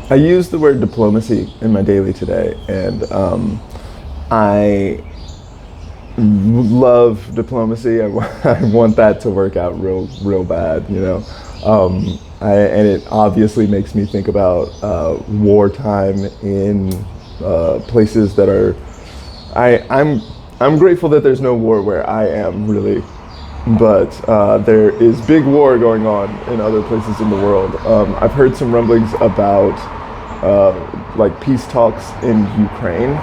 I use the word diplomacy in my daily today, and I love diplomacy. I want that to work out real bad, you know. And it obviously makes me think about wartime in places that are. I'm grateful that there's no war where I am really, but there is big war going on in other places in the world. I've heard some rumblings about like peace talks in Ukraine.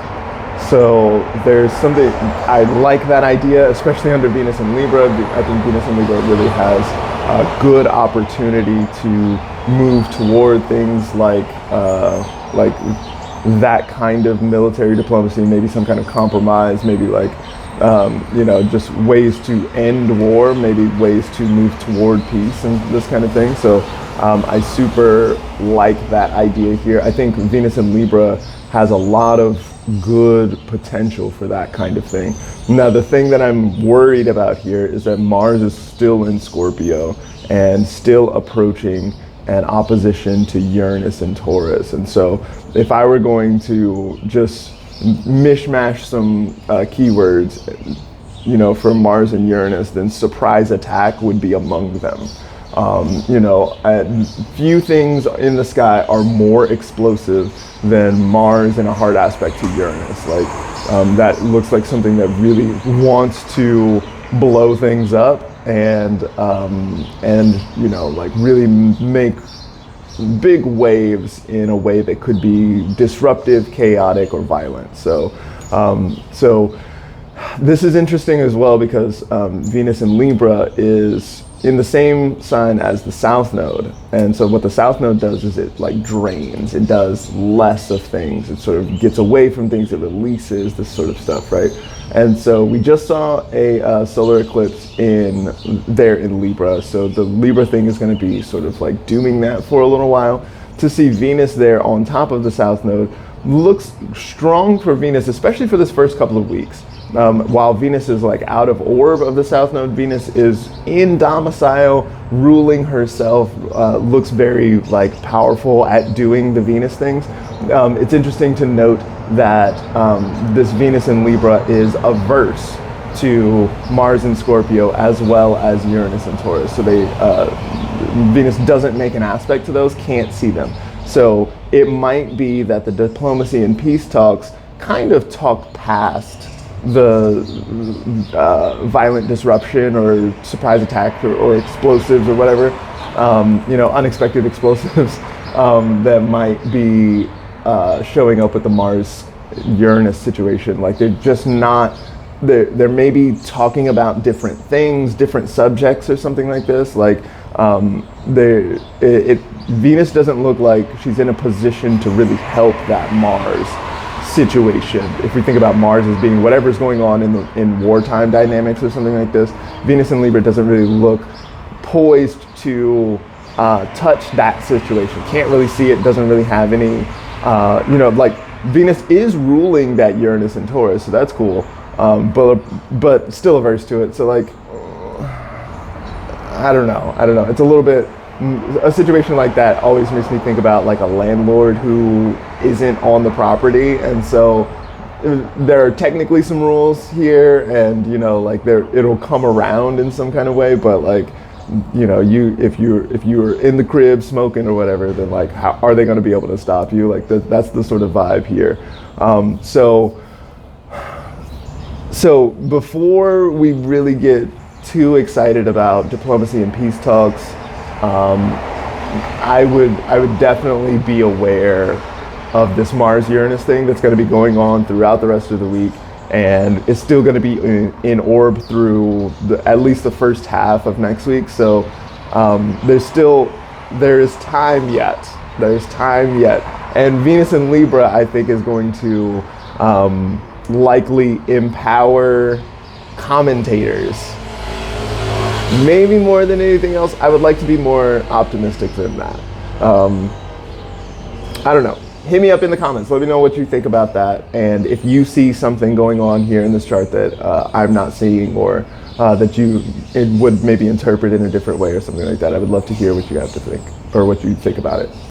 So there's something, I like that idea, especially under Venus and Libra. I think Venus and Libra really has a good opportunity to move toward things like that kind of military diplomacy, maybe some kind of compromise, maybe like just ways to end war, maybe ways to move toward peace and this kind of thing. So I super like that idea here. I think Venus in Libra has a lot of good potential for that kind of thing. Now, the thing that I'm worried about here is that Mars is still in Scorpio and still approaching an opposition to Uranus and Taurus. And so if I were going to just mishmash some keywords, for Mars and Uranus, then surprise attack would be among them. Few things in the sky are more explosive than Mars in a hard aspect to Uranus. Like that looks like something that really wants to blow things up and really make big waves in a way that could be disruptive, chaotic, or violent. So this is interesting as well because Venus in Libra is in the same sign as the South Node. And so what the South Node does is it like drains, it does less of things, it sort of gets away from things, it releases this sort of stuff, right? And so we just saw a solar eclipse in Libra. So the Libra thing is going to be sort of like dooming that for a little while. To see Venus there on top of the South Node looks strong for Venus, especially for this first couple of weeks. While Venus is like out of orb of the South Node, Venus is in domicile, ruling herself, looks very like powerful at doing the Venus things. It's interesting to note that this Venus in Libra is averse to Mars in Scorpio as well as Uranus and Taurus. So Venus doesn't make an aspect to those, can't see them. So it might be that the diplomacy and peace talks kind of talk past the violent disruption or surprise attack or explosives or whatever, unexpected explosives that might be showing up with the Mars-Uranus situation. Like they're just not, they're maybe talking about different things, different subjects or something like this. Like Venus doesn't look like she's in a position to really help that Mars situation. If we think about Mars as being whatever's going on in wartime dynamics or something like this, Venus in Libra doesn't really look poised to touch that situation. Can't really see it, doesn't really have any, like Venus is ruling that Uranus and Taurus, so that's cool, but still averse to it. So like, I don't know. It's a little bit, a situation like that always makes me think about like a landlord who isn't on the property, and so there are technically some rules here, and it'll come around in some kind of way, but like if you're in the crib smoking or whatever, then like how are they going to be able to stop you? Like that's the sort of vibe here. So before we really get too excited about diplomacy and peace talks, I would definitely be aware of this Mars-Uranus thing that's going to be going on throughout the rest of the week, and it's still going to be in orb through at least the first half of next week. So there is time yet. And Venus in Libra, I think, is going to likely empower commentators. Maybe more than anything else. I would like to be more optimistic than that. I don't know. Hit me up in the comments. Let me know what you think about that. And if you see something going on here in this chart that I'm not seeing, or that you would maybe interpret in a different way or something like that, I would love to hear what you have to think, or what you think about it.